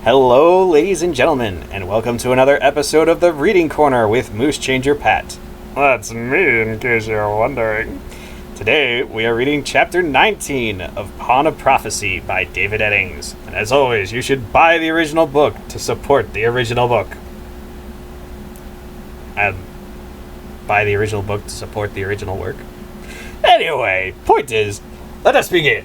Hello, ladies and gentlemen, and welcome to another episode of the Reading Corner with MooseChangerPat. That's me, in case you're wondering. Today, we are reading Chapter 19 of Pawn of Prophecy by David Eddings. And as always, you should buy the original book to support the original book. Buy the original book to support the original work. Anyway, point is, let us begin.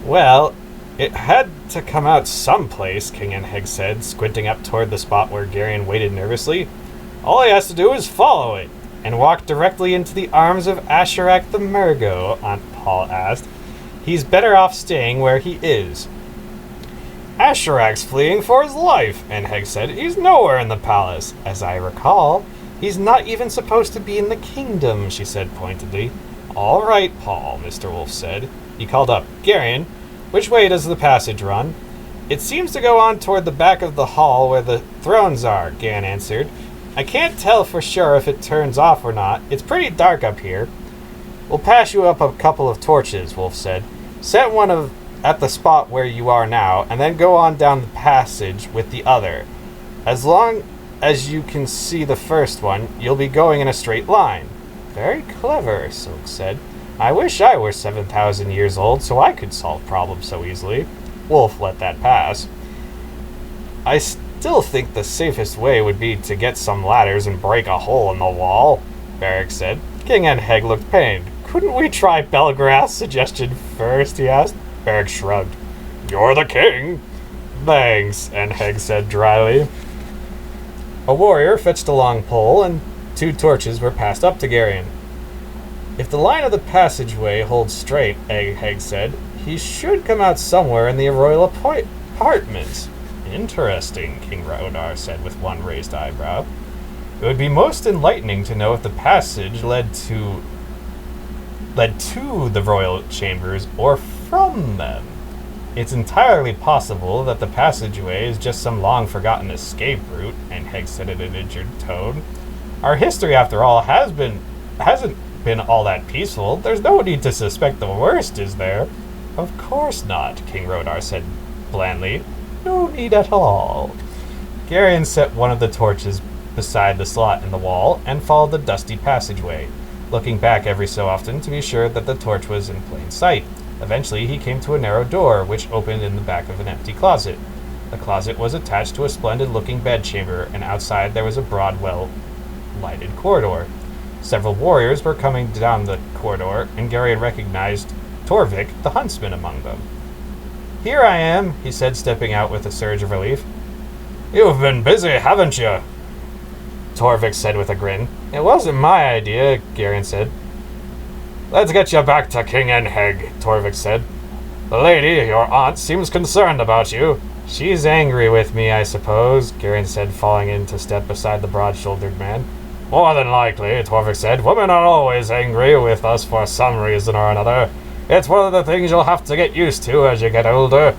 Well, it had to come out someplace, King Enheg said, squinting up toward the spot where Garion waited nervously. All he has to do is follow it, and walk directly into the arms of Asherak the Mergo, Aunt Paul asked. He's better off staying where he is. Asherak's fleeing for his life, Enheg said. He's nowhere in the palace. As I recall, he's not even supposed to be in the kingdom, she said pointedly. All right, Paul, Mr. Wolf said. He called up, Garion, which way does the passage run? It seems to go on toward the back of the hall where the thrones are, Garion answered. I can't tell for sure if it turns off or not. It's pretty dark up here. We'll pass you up a couple of torches, Wolf said. Set one at the spot where you are now, and then go on down the passage with the other. As long as you can see the first one, you'll be going in a straight line. Very clever, Silk said. I wish I were 7,000 years old so I could solve problems so easily. Wolf let that pass. I still think the safest way would be to get some ladders and break a hole in the wall, Beric said. King Enheg looked pained. Couldn't we try Belgrath's suggestion first, he asked. Beric shrugged. You're the king. Thanks, Enheg said dryly. A warrior fetched a long pole, and 2 torches were passed up to Garion. If the line of the passageway holds straight, Enheg said, he should come out somewhere in the royal apartments. Interesting, King Raodar said with one raised eyebrow. It would be most enlightening to know if the passage led to the royal chambers or from them. It's entirely possible that the passageway is just some long-forgotten escape route, Enheg said in an injured tone. Our history, after all, hasn't been all that peaceful. There's no need to suspect the worst, is there? Of course not, King Raodar said blandly. No need at all. Garion set one of the torches beside the slot in the wall and followed the dusty passageway, looking back every so often to be sure that the torch was in plain sight. Eventually, he came to a narrow door, which opened in the back of an empty closet. The closet was attached to a splendid-looking bedchamber, and outside there was a broad, well-lighted corridor. Several warriors were coming down the corridor, and Garion recognized Torvik, the huntsman, among them. Here I am, he said, stepping out with a surge of relief. You've been busy, haven't you? Torvik said with a grin. It wasn't my idea, Garion said. Let's get you back to King Enheg, Torvik said. The lady, your aunt, seems concerned about you. She's angry with me, I suppose, Garion said, falling into step beside the broad-shouldered man. More than likely, Torvik said. Women are always angry with us for some reason or another. It's one of the things you'll have to get used to as you get older.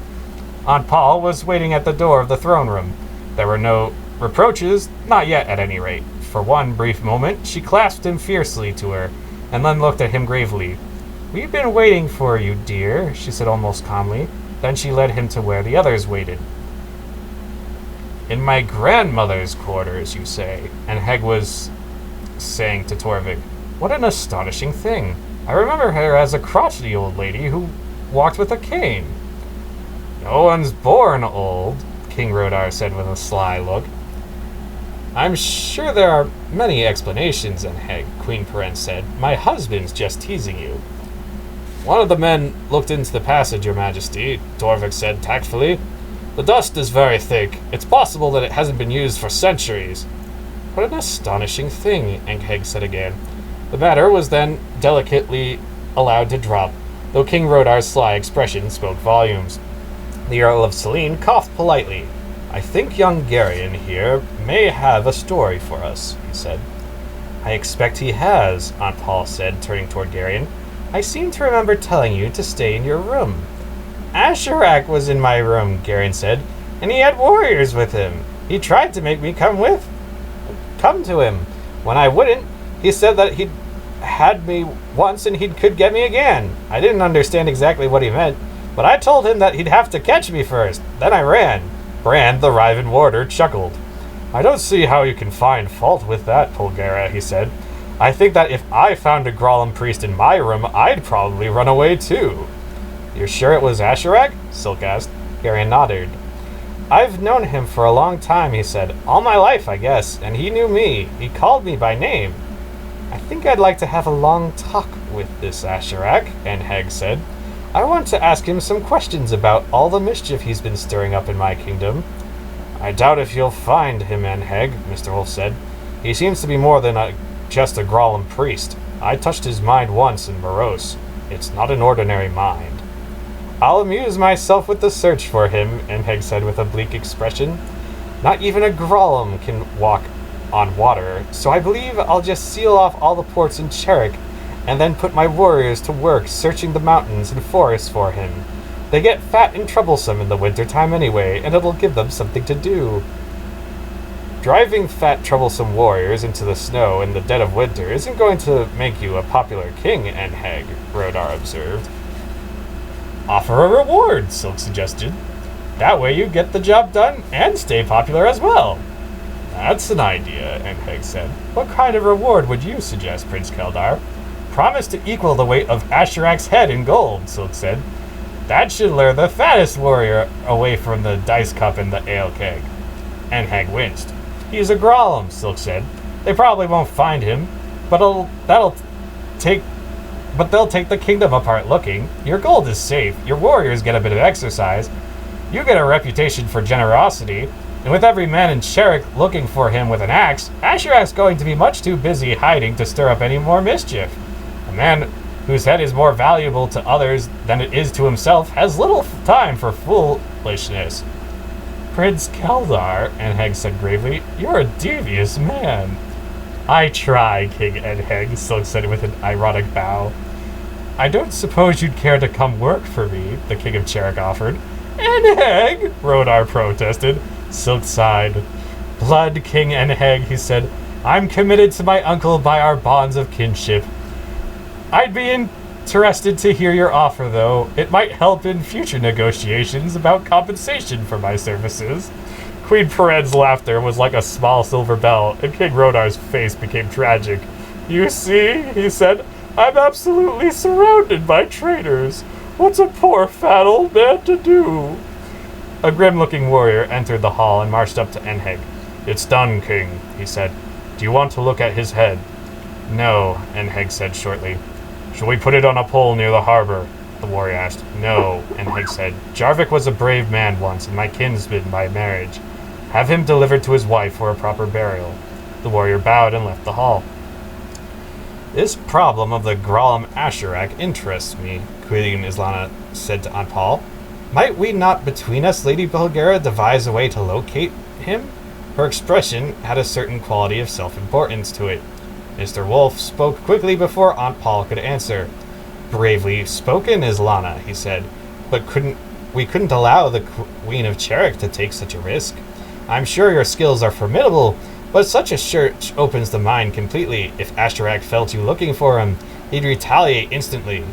Aunt Paul was waiting at the door of the throne room. There were no reproaches, not yet at any rate. For one brief moment, she clasped him fiercely to her, and then looked at him gravely. We've been waiting for you, dear, she said almost calmly. Then she led him to where the others waited. In my grandmother's quarters, you say, Enheg was saying to Torvik. What an astonishing thing. I remember her as a crotchety old lady who walked with a cane. No one's born old, King Raodar said with a sly look. I'm sure there are many explanations, Enheg, Queen Peren said. My husband's just teasing you. One of the men looked into the passage, Your Majesty, Torvik said tactfully. The dust is very thick. It's possible that it hasn't been used for centuries. What an astonishing thing, Enheg said again. The matter was then delicately allowed to drop, though King Raodar's sly expression spoke volumes. The Earl of Selene coughed politely. I think young Garion here may have a story for us, he said. I expect he has, Aunt Paul said, turning toward Garion. I seem to remember telling you to stay in your room. Asherak was in my room, Garion said, and he had warriors with him. He tried to make me come to him. When I wouldn't, he said that he'd had me once and he could get me again. I didn't understand exactly what he meant, But I told him that he'd have to catch me first. Then I ran. Brand, the Riven warder, chuckled. I don't see how you can find fault with that, Polgara, he said. I think that if I found a Grolem priest in my room, I'd probably run away too. You're sure it was Asherak? Silk asked. Garion nodded. I've known him for a long time, he said. All my life, I guess, and he knew me. He called me by name. I think I'd like to have a long talk with this Asherak, Enheg said. I want to ask him some questions about all the mischief he's been stirring up in my kingdom. I doubt if you'll find him, Enheg, Mr. Wolf said. He seems to be more than just a Grolem priest. I touched his mind once in Morose. It's not an ordinary mind. I'll amuse myself with the search for him, Enheg said with a bleak expression. Not even a Grolem can walk on water, so I believe I'll just seal off all the ports in Cherik and then put my warriors to work searching the mountains and forests for him. They get fat and troublesome in the wintertime anyway, and it'll give them something to do. Driving fat, troublesome warriors into the snow in the dead of winter isn't going to make you a popular king, Enheg, Rodar observed. Offer a reward, Silk suggested. That way you get the job done and stay popular as well. That's an idea, Enheg said. What kind of reward would you suggest, Prince Keldar? Promise to equal the weight of Asherak's head in gold, Silk said. That should lure the fattest warrior away from the dice cup and the ale keg. Enheg winced. He's a Grolem, Silk said. They probably won't find him, but they'll take the kingdom apart looking. Your gold is safe. Your warriors get a bit of exercise. You get a reputation for generosity. And with every man in Cherik looking for him with an axe, Asherak's going to be much too busy hiding to stir up any more mischief. A man whose head is more valuable to others than it is to himself has little time for foolishness. Prince Keldar, Enheg said gravely, you're a devious man. I try, King Enheg, Silk said with an ironic bow. I don't suppose you'd care to come work for me, the King of Cherik offered. Enheg, Rodar protested. Silk sighed. Blood, King Enheg, he said. I'm committed to my uncle by our bonds of kinship. I'd be interested to hear your offer, though. It might help in future negotiations about compensation for my services. Queen Peren's laughter was like a small silver bell, and King Rodar's face became tragic. You see, he said, I'm absolutely surrounded by traitors. What's a poor fat old man to do? A grim-looking warrior entered the hall and marched up to Enheg. It's done, King, he said. Do you want to look at his head? No, Enheg said shortly. Shall we put it on a pole near the harbor? The warrior asked. No, Enheg said. Jarvik was a brave man once, and my kinsman by marriage. Have him delivered to his wife for a proper burial. The warrior bowed and left the hall. This problem of the Grolem Asherak interests me, Queen Islana said to Aunt Paul. Might we not between us, Lady Bulgara, devise a way to locate him? Her expression had a certain quality of self-importance to it. Mr. Wolf spoke quickly before Aunt Paul could answer. Bravely spoken, Islana, he said, but we couldn't allow the Queen of Cherik to take such a risk. I'm sure your skills are formidable, but such a search opens the mind completely. If Asherak felt you looking for him, he'd retaliate instantly.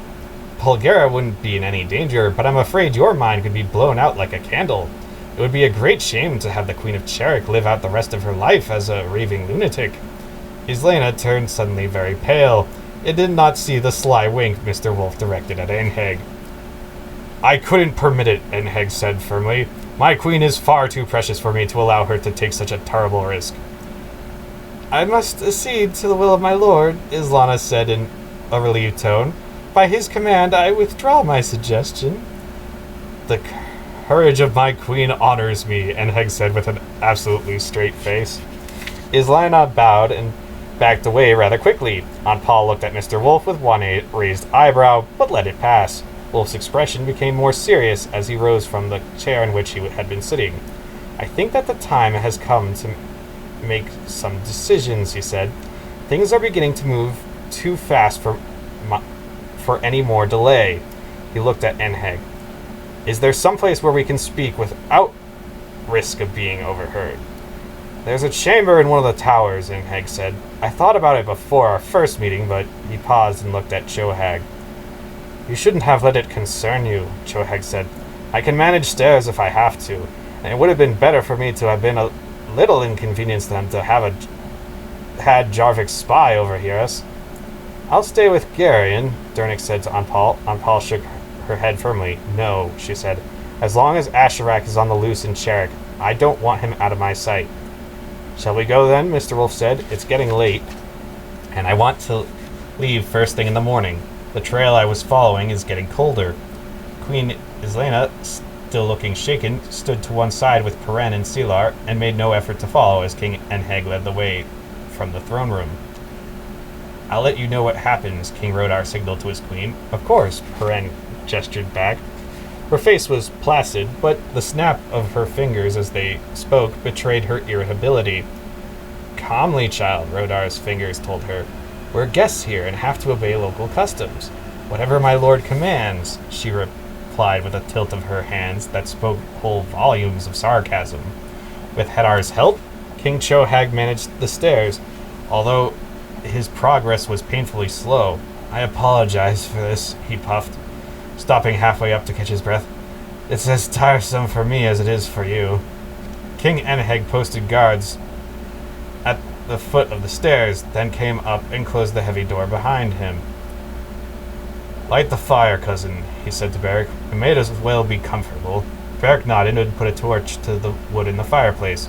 Polgara wouldn't be in any danger, but I'm afraid your mind could be blown out like a candle. It would be a great shame to have the Queen of Cherik live out the rest of her life as a raving lunatic. Islana turned suddenly very pale. It did not see the sly wink Mr. Wolf directed at Enheg. I couldn't permit it, Enheg said firmly. My queen is far too precious for me to allow her to take such a terrible risk. I must accede to the will of my lord, Islana said in a relieved tone. By his command, I withdraw my suggestion. The courage of my queen honors me, Enheg said with an absolutely straight face. Islana bowed and backed away rather quickly. Aunt Paul looked at Mr. Wolf with one raised eyebrow, but let it pass. Wolf's expression became more serious as he rose from the chair in which he had been sitting. I think that the time has come to make some decisions, he said. Things are beginning to move too fast for any more delay. He looked at Enheg. Is there some place where we can speak without risk of being overheard? There's a chamber in one of the towers, Enheg said. I thought about it before our first meeting, but he paused and looked at Shohag. You shouldn't have let it concern you, Chohag said. I can manage stairs if I have to, and it would have been better for me to have been a little inconvenienced than to have had Jarvik's spy overhear us. I'll stay with Garion, Dernick said to Anpal. Anpal shook her head firmly. No, she said. As long as Asherak is on the loose in Cherik, I don't want him out of my sight. Shall we go then? Mr. Wolf said. It's getting late, and I want to leave first thing in the morning. The trail I was following is getting colder. Queen Islena, still looking shaken, stood to one side with Peren and Silar, and made no effort to follow as King Enheg led the way from the throne room. I'll let you know what happens, King Rodar signaled to his queen. Of course, Peren gestured back. Her face was placid, but the snap of her fingers as they spoke betrayed her irritability. Calmly, child, Rodar's fingers told her. We're guests here and have to obey local customs. Whatever my lord commands, she replied with a tilt of her hands that spoke whole volumes of sarcasm. With Hedar's help, King Chohag managed the stairs, although his progress was painfully slow. I apologize for this, he puffed, stopping halfway up to catch his breath. It's as tiresome for me as it is for you. King Enheg posted guards at the foot of the stairs, then came up and closed the heavy door behind him. Light the fire, cousin, he said to Beric. We may as well be comfortable. Beric nodded and put a torch to the wood in the fireplace.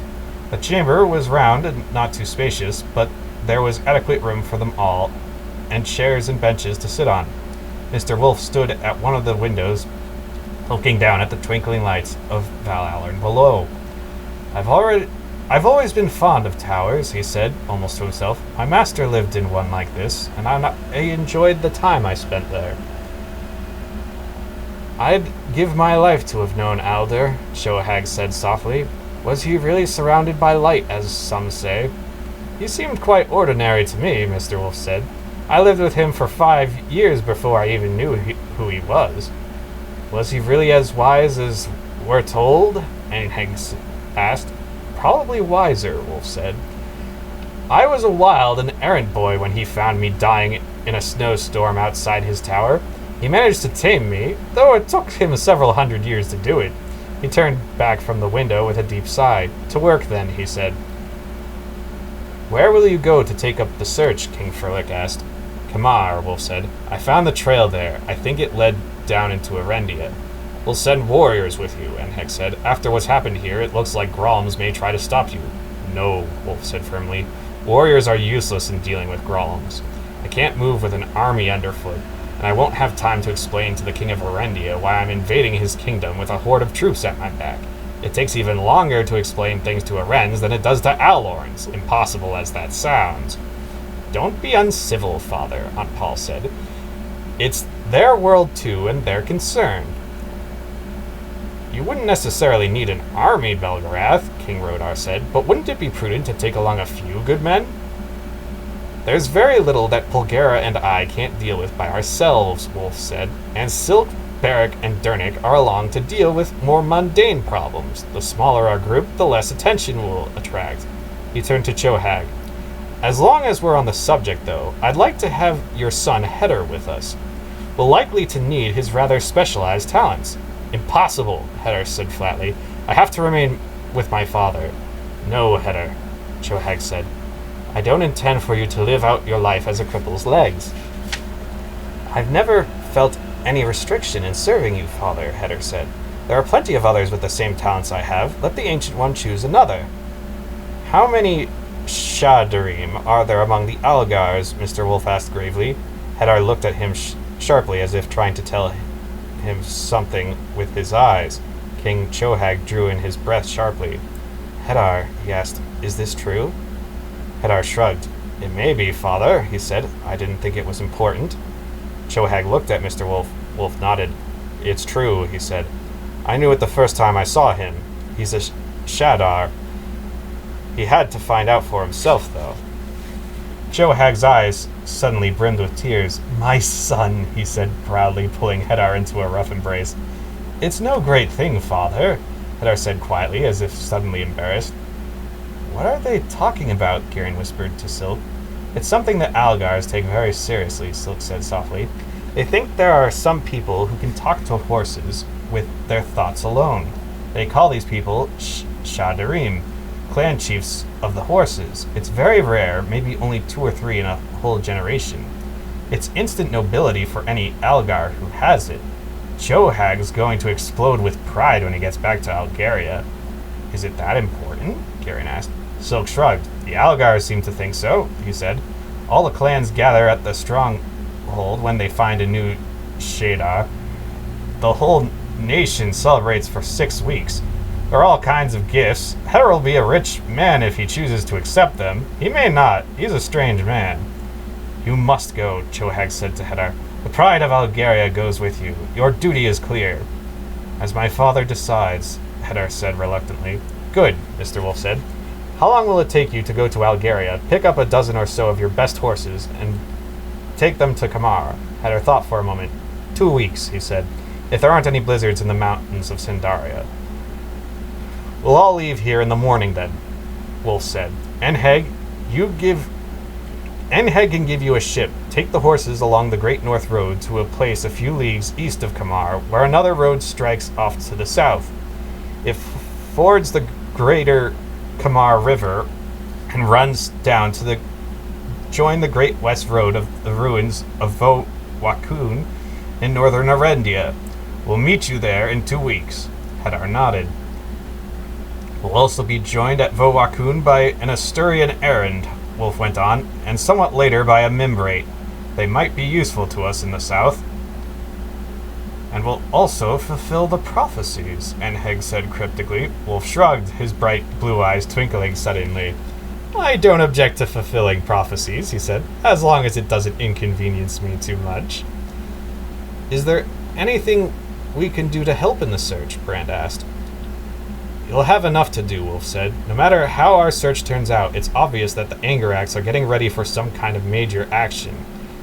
The chamber was round and not too spacious, but there was adequate room for them all, and chairs and benches to sit on. Mr. Wolf stood at one of the windows, looking down at the twinkling lights of Val Allern below. I've always been fond of towers, he said, almost to himself. My master lived in one like this, and I enjoyed the time I spent there. I'd give my life to have known Alder, Chohag said softly. Was he really surrounded by light, as some say? He seemed quite ordinary to me, Mr. Wolf said. I lived with him for 5 years before I even knew who he was. Was he really as wise as we're told? Enheg asked. Probably wiser, Wolf said. I was a wild and errant boy when he found me dying in a snowstorm outside his tower. He managed to tame me, though it took him several hundred years to do it. He turned back from the window with a deep sigh. To work, then, he said. Where will you go to take up the search? King Furlick asked. Kamar, Wolf said. I found the trail there. I think it led down into Erendia. We'll send warriors with you, Enheg said. After what's happened here, it looks like Grolms may try to stop you. No, Wolf said firmly. Warriors are useless in dealing with Grolms. I can't move with an army underfoot, and I won't have time to explain to the King of Erendia why I'm invading his kingdom with a horde of troops at my back. It takes even longer to explain things to Arens than it does to Alorns, impossible as that sounds. Don't be uncivil, Father, Anpal said. It's their world too, and they're concerned. You wouldn't necessarily need an army, Belgarath, King Rodar said, but wouldn't it be prudent to take along a few good men? There's very little that Pulgera and I can't deal with by ourselves, Wolf said, and Silk, Beric, and Dernick are along to deal with more mundane problems. The smaller our group, the less attention we'll attract. He turned to Chohag. As long as we're on the subject, though, I'd like to have your son Hedar with us. We're likely to need his rather specialized talents. Impossible, Hedar said flatly. I have to remain with my father. No, Hedar, Chohag said. I don't intend for you to live out your life as a cripple's legs. I've never felt any restriction in serving you, Father, Hedar said. There are plenty of others with the same talents I have. Let the Ancient One choose another. How many Shadarim are there among the Algars? Mr. Wolf asked gravely. Hedar looked at him sharply as if trying to tell him something with his eyes. King Chohag drew in his breath sharply. Hedar, he asked, is this true? Hedar shrugged. It may be, Father, he said. I didn't think it was important. Chohag looked at Mr. Wolf. Wolf nodded. It's true, he said. I knew it the first time I saw him. He's a Shadar. He had to find out for himself, though. Chohag's eyes suddenly brimmed with tears. My son, he said proudly, pulling Hedar into a rough embrace. It's no great thing, Father, Hedar said quietly, as if suddenly embarrassed. What are they talking about? Girion whispered to Silk. It's something that Algars take very seriously, Silk said softly. They think there are some people who can talk to horses with their thoughts alone. They call these people Shadarim, clan chiefs of the horses. It's very rare, maybe only 2 or 3 in a whole generation. It's instant nobility for any Algar who has it. Chohag's going to explode with pride when he gets back to Algaria. Is it that important? Garen asked. Silk shrugged. The Algars seem to think so, he said. All the clans gather at the stronghold when they find a new Shadar. The whole nation celebrates for 6 weeks. There are all kinds of gifts. Hedar will be a rich man if he chooses to accept them. He may not. He's a strange man. You must go, Chohag said to Hedar. The pride of Algaria goes with you. Your duty is clear. As my father decides, Hedar said reluctantly. Good, Mr. Wolf said. How long will it take you to go to Algaria, pick up a dozen or so of your best horses, and take them to Kamar? Hedar thought for a moment. 2 weeks, he said, if there aren't any blizzards in the mountains of Sindaria. We'll all leave here in the morning then, Wolf said. Enheg can give you a ship. Take the horses along the Great North Road to a place a few leagues east of Kamar, where another road strikes off to the south. It fords the greater Kamar River and runs down to join the Great West Road of the ruins of Vo Wakun in northern Arendia. We'll meet you there in 2 weeks. Hedar nodded. We'll also be joined at Vo Wakun by an Asturian errand, Wolf went on, and somewhat later by a Mimbrate. They might be useful to us in the south. And will also fulfill the prophecies, Enheg said cryptically. Wolf shrugged, his bright blue eyes twinkling suddenly. I don't object to fulfilling prophecies, he said, as long as it doesn't inconvenience me too much. Is there anything we can do to help in the search? Brand asked. You'll have enough to do, Wolf said. No matter how our search turns out, it's obvious that the Angarax are getting ready for some kind of major action.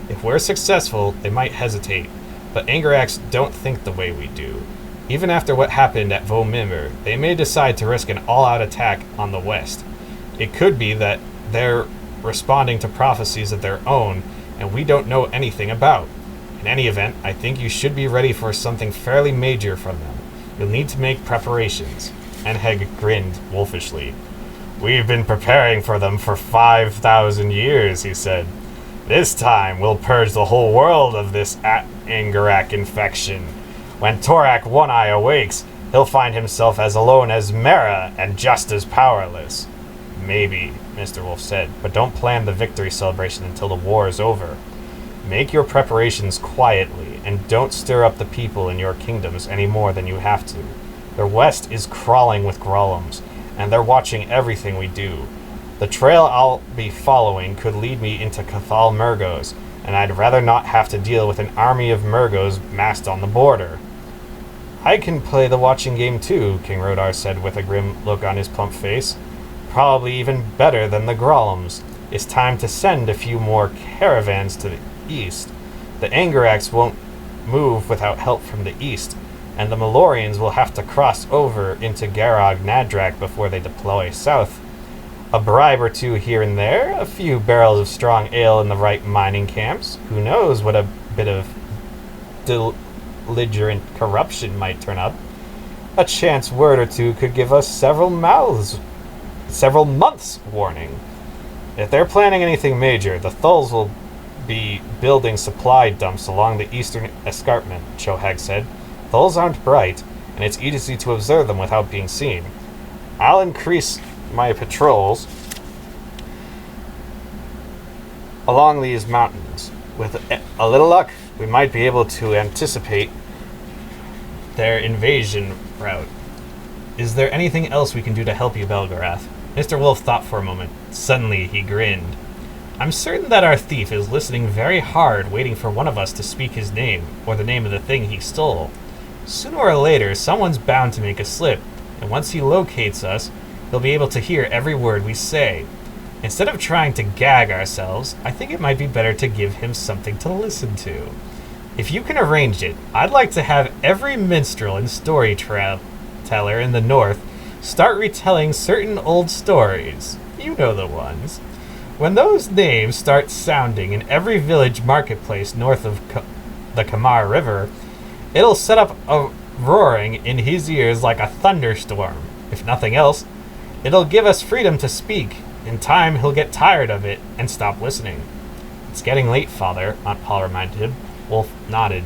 If we're successful, they might hesitate. But Angarax don't think the way we do. Even after what happened at Vo Mimir, they may decide to risk an all-out attack on the west. It could be that they're responding to prophecies of their own, and we don't know anything about. In any event, I think you should be ready for something fairly major from them. You'll need to make preparations. Enheg grinned wolfishly. We've been preparing for them for 5,000 years, he said. This time, we'll purge the whole world of this Angarak infection. When Torak One-Eye awakes, he'll find himself as alone as Mera and just as powerless. Maybe, Mr. Wolf said, but don't plan the victory celebration until the war is over. Make your preparations quietly, and don't stir up the people in your kingdoms any more than you have to. The west is crawling with Grolums, and they're watching everything we do. The trail I'll be following could lead me into Cathal Murgos, and I'd rather not have to deal with an army of Murgos massed on the border. I can play the watching game too, King Rodar said with a grim look on his plump face. Probably even better than the Grolums. It's time to send a few more caravans to the east. The Angarax won't move without help from the east, and the Malorians will have to cross over into Garog Nadrak before they deploy south. A bribe or two here and there, a few barrels of strong ale in the right mining camps. Who knows what a bit of belligerent corruption might turn up. A chance word or two could give us several months warning. If they're planning anything major, the Thulls will be building supply dumps along the eastern escarpment, Chohag said. Thulls aren't bright, and it's easy to observe them without being seen. I'll increase my patrols along these mountains. With a little luck, we might be able to anticipate their invasion route. Is there anything else we can do to help you, Belgarath? Mr. Wolf thought for a moment. Suddenly, he grinned. I'm certain that our thief is listening very hard, waiting for one of us to speak his name, or the name of the thing he stole. Sooner or later, someone's bound to make a slip, and once he locates us, he'll be able to hear every word we say. Instead of trying to gag ourselves, I think it might be better to give him something to listen to. If you can arrange it, I'd like to have every minstrel and storyteller in the north start retelling certain old stories. You know the ones. When those names start sounding in every village marketplace north of the Kamar River, it'll set up a roaring in his ears like a thunderstorm. If nothing else, it'll give us freedom to speak. In time, he'll get tired of it and stop listening. It's getting late, Father, Aunt Paul reminded him. Wolf nodded.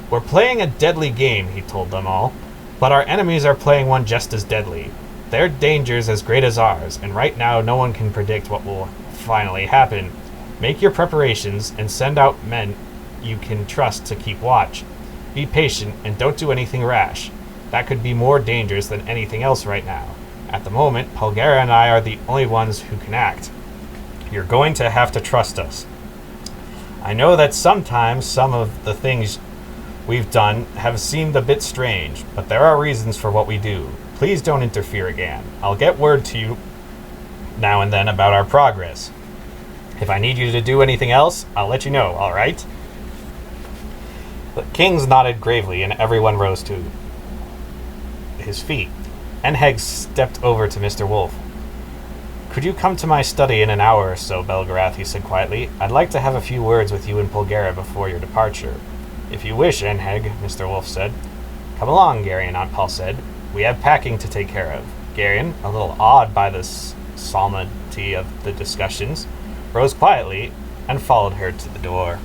We're playing a deadly game, he told them all, but our enemies are playing one just as deadly. Their danger's as great as ours, and right now no one can predict what will finally happen. Make your preparations and send out men you can trust to keep watch. Be patient and don't do anything rash. That could be more dangerous than anything else right now. At the moment, Polgara and I are the only ones who can act. You're going to have to trust us. I know that sometimes some of the things we've done have seemed a bit strange, but there are reasons for what we do. Please don't interfere again. I'll get word to you now and then about our progress. If I need you to do anything else, I'll let you know, all right? The kings nodded gravely, and everyone rose to his feet. Enheg stepped over to Mr. Wolf. Could you come to my study in an hour or so, Belgarath, he said quietly. I'd like to have a few words with you and Polgara before your departure. If you wish, Enheg, Mr. Wolf said. Come along, Garion, Aunt Paul said. We have packing to take care of. Garion, a little awed by the solemnity of the discussions, rose quietly and followed her to the door.